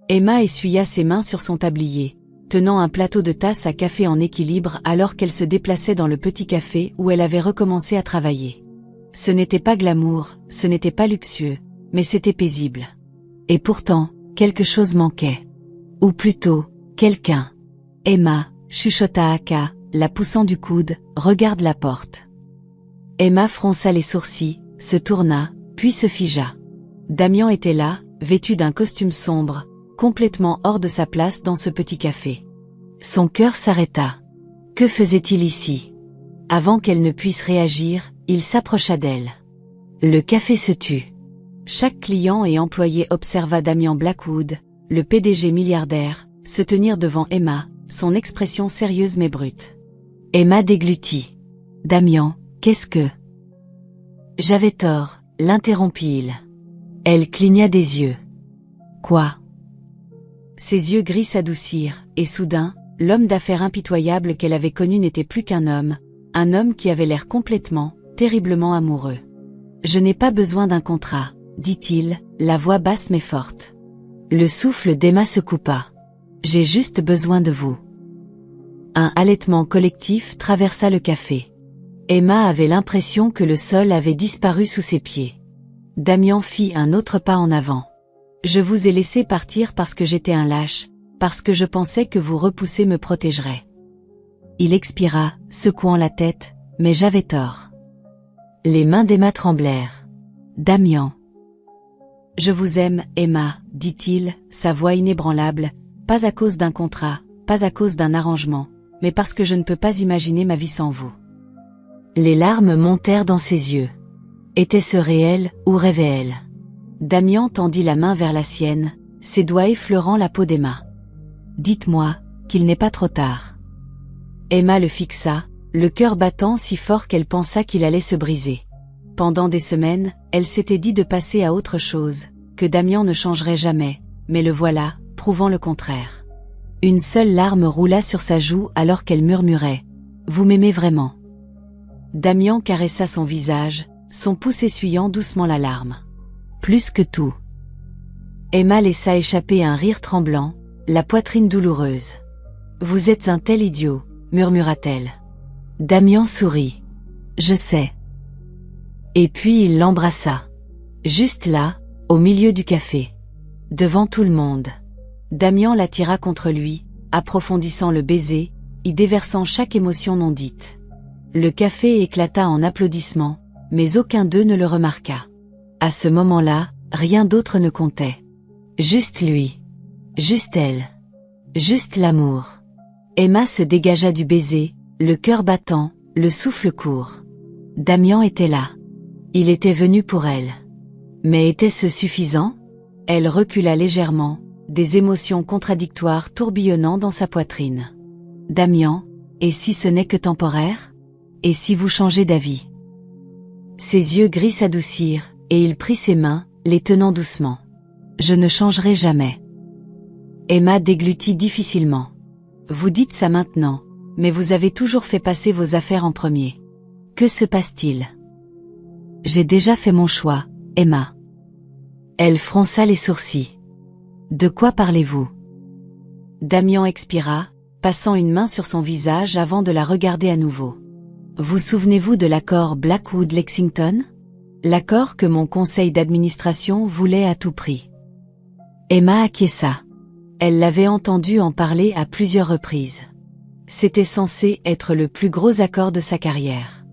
Emma essuya ses mains sur son tablier, tenant un plateau de tasses à café en équilibre alors qu'elle se déplaçait dans le petit café où elle avait recommencé à travailler. Ce n'était pas glamour, ce n'était pas luxueux, mais c'était paisible. Et pourtant, quelque chose manquait. Ou plutôt, quelqu'un. Emma, chuchota Aka, la poussant du coude, regarde la porte. Emma fronça les sourcils, se tourna, puis se figea. Damian était là, vêtu d'un costume sombre, complètement hors de sa place dans ce petit café. Son cœur s'arrêta. Que faisait-il ici? Avant qu'elle ne puisse réagir, il s'approcha d'elle. Le café se tut. Chaque client et employé observa Damian Blackwood, le PDG milliardaire, se tenir devant Emma, son expression sérieuse mais brute. Emma déglutit. « Damian, qu'est-ce que... » « J'avais tort, l'interrompit-il. Elle cligna des yeux. « Quoi ?» Ses yeux gris s'adoucirent, et soudain, l'homme d'affaires impitoyable qu'elle avait connu n'était plus qu'un homme qui avait l'air complètement, terriblement amoureux. « Je n'ai pas besoin d'un contrat, » dit-il, la voix basse mais forte. Le souffle d'Emma se coupa. « J'ai juste besoin de vous. » Un halètement collectif traversa le café. Emma avait l'impression que le sol avait disparu sous ses pieds. Damian fit un autre pas en avant. « Je vous ai laissé partir parce que j'étais un lâche, parce que je pensais que vous repousser me protégerait. » Il expira, secouant la tête, mais j'avais tort. Les mains d'Emma tremblèrent. « Damian. »« Je vous aime, Emma, » dit-il, sa voix inébranlable, pas à cause d'un contrat, pas à cause d'un arrangement, mais parce que je ne peux pas imaginer ma vie sans vous. Les larmes montèrent dans ses yeux. Était-ce réel ou rêvait-elle? Damian tendit la main vers la sienne, ses doigts effleurant la peau d'Emma. Dites-moi, qu'il n'est pas trop tard. Emma le fixa, le cœur battant si fort qu'elle pensa qu'il allait se briser. Pendant des semaines, elle s'était dit de passer à autre chose, que Damian ne changerait jamais, mais le voilà, prouvant le contraire. Une seule larme roula sur sa joue alors qu'elle murmurait « Vous m'aimez vraiment ?» Damian caressa son visage, son pouce essuyant doucement la larme. Plus que tout. Emma laissa échapper un rire tremblant, la poitrine douloureuse. « Vous êtes un tel idiot, » murmura-t-elle. Damian sourit. « Je sais. » Et puis il l'embrassa. Juste là, au milieu du café. Devant tout le monde. Damian l'attira contre lui, approfondissant le baiser, y déversant chaque émotion non dite. Le café éclata en applaudissements, mais aucun d'eux ne le remarqua. À ce moment-là, rien d'autre ne comptait. Juste lui. Juste elle. Juste l'amour. Emma se dégagea du baiser, le cœur battant, le souffle court. Damian était là. Il était venu pour elle. Mais était-ce suffisant? Elle recula légèrement, des émotions contradictoires tourbillonnant dans sa poitrine. Damian, et si ce n'est que temporaire? Et si vous changez d'avis? Ses yeux gris s'adoucirent, et il prit ses mains, les tenant doucement. Je ne changerai jamais. Emma déglutit difficilement. Vous dites ça maintenant, mais vous avez toujours fait passer vos affaires en premier. Que se passe-t-il? J'ai déjà fait mon choix, Emma. Elle fronça les sourcils. De quoi parlez-vous? Damian expira, passant une main sur son visage avant de la regarder à nouveau. Vous souvenez-vous de l'accord Blackwood-Lexington? L'accord que mon conseil d'administration voulait à tout prix. Emma acquiesça. Elle l'avait entendu en parler à plusieurs reprises. C'était censé être le plus gros accord de sa carrière.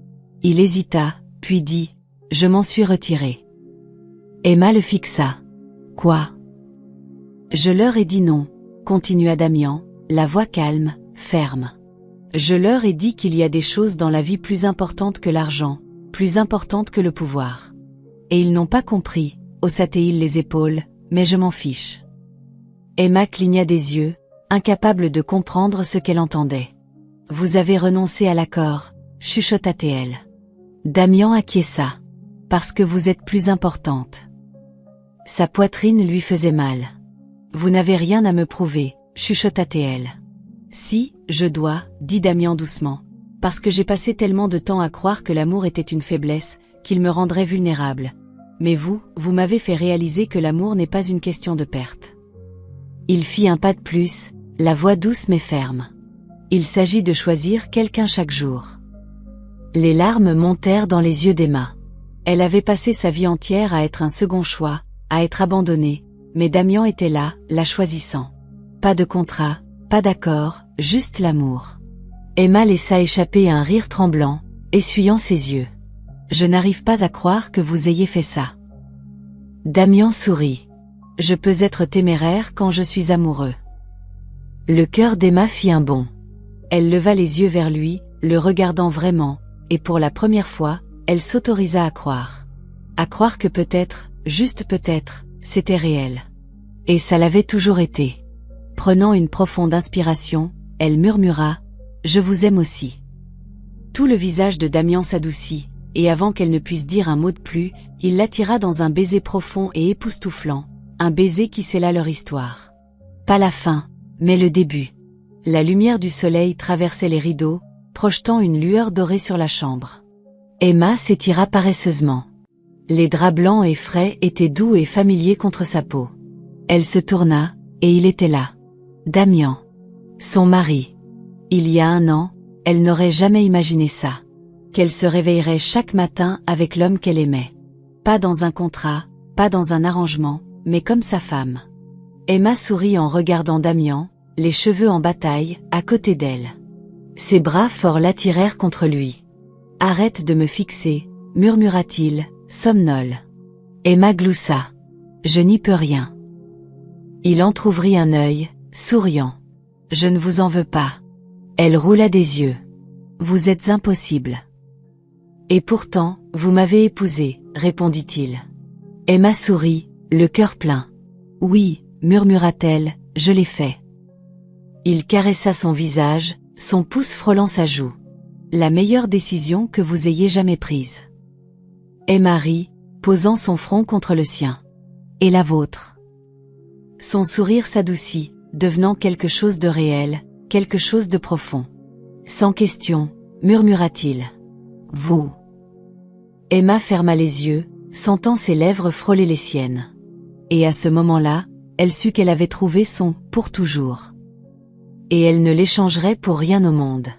Il hésita, puis dit « Je m'en suis retiré ». Emma le fixa. « Quoi ?» Je leur ai dit non, continua Damian, la voix calme, ferme. Je leur ai dit qu'il y a des choses dans la vie plus importantes que l'argent, plus importantes que le pouvoir. Et ils n'ont pas compris, haussa-t-il les épaules, mais je m'en fiche. Emma cligna des yeux, incapable de comprendre ce qu'elle entendait. Vous avez renoncé à l'accord, chuchota-t-elle. Damian acquiesça. Parce que vous êtes plus importante. Sa poitrine lui faisait mal. Vous n'avez rien à me prouver, chuchota-t-elle. Si, je dois, dit Damian doucement, parce que j'ai passé tellement de temps à croire que l'amour était une faiblesse, qu'il me rendrait vulnérable. Mais vous m'avez fait réaliser que l'amour n'est pas une question de perte. Il fit un pas de plus, la voix douce mais ferme. Il s'agit de choisir quelqu'un chaque jour. Les larmes montèrent dans les yeux d'Emma. Elle avait passé sa vie entière à être un second choix, à être abandonnée, mais Damian était là, la choisissant. Pas de contrat, pas d'accord, juste l'amour. Emma laissa échapper un rire tremblant, essuyant ses yeux. Je n'arrive pas à croire que vous ayez fait ça. Damian sourit. Je peux être téméraire quand je suis amoureux. Le cœur d'Emma fit un bond. Elle leva les yeux vers lui, le regardant vraiment, et pour la première fois, elle s'autorisa à croire. À croire que peut-être, juste peut-être, c'était réel. Et ça l'avait toujours été. Prenant une profonde inspiration, elle murmura « Je vous aime aussi ». Tout le visage de Damian s'adoucit, et avant qu'elle ne puisse dire un mot de plus, il l'attira dans un baiser profond et époustouflant, un baiser qui scella leur histoire. Pas la fin, mais le début. La lumière du soleil traversait les rideaux, projetant une lueur dorée sur la chambre. Emma s'étira paresseusement. Les draps blancs et frais étaient doux et familiers contre sa peau. Elle se tourna, et il était là. Damian. Son mari. Il y a 1 an, elle n'aurait jamais imaginé ça. Qu'elle se réveillerait chaque matin avec l'homme qu'elle aimait. Pas dans un contrat, pas dans un arrangement, mais comme sa femme. Emma sourit en regardant Damian, les cheveux en bataille, à côté d'elle. Ses bras forts l'attirèrent contre lui. « Arrête de me fixer », murmura-t-il, somnole. Emma gloussa. « Je n'y peux rien. » Il entr'ouvrit un œil, souriant. « Je ne vous en veux pas. » Elle roula des yeux. « Vous êtes impossible. »« Et pourtant, vous m'avez épousée, » répondit-il. Emma sourit, le cœur plein. « Oui, murmura-t-elle, je l'ai fait. Il caressa son visage, son pouce frôlant sa joue. La meilleure décision que vous ayez jamais prise. Et Marie, posant son front contre le sien. Et la vôtre. Son sourire s'adoucit, devenant quelque chose de réel, quelque chose de profond. Sans question, murmura-t-il. Vous. Emma ferma les yeux, sentant ses lèvres frôler les siennes. Et à ce moment-là, elle sut qu'elle avait trouvé son « pour toujours ». Et elle ne l'échangerait pour rien au monde.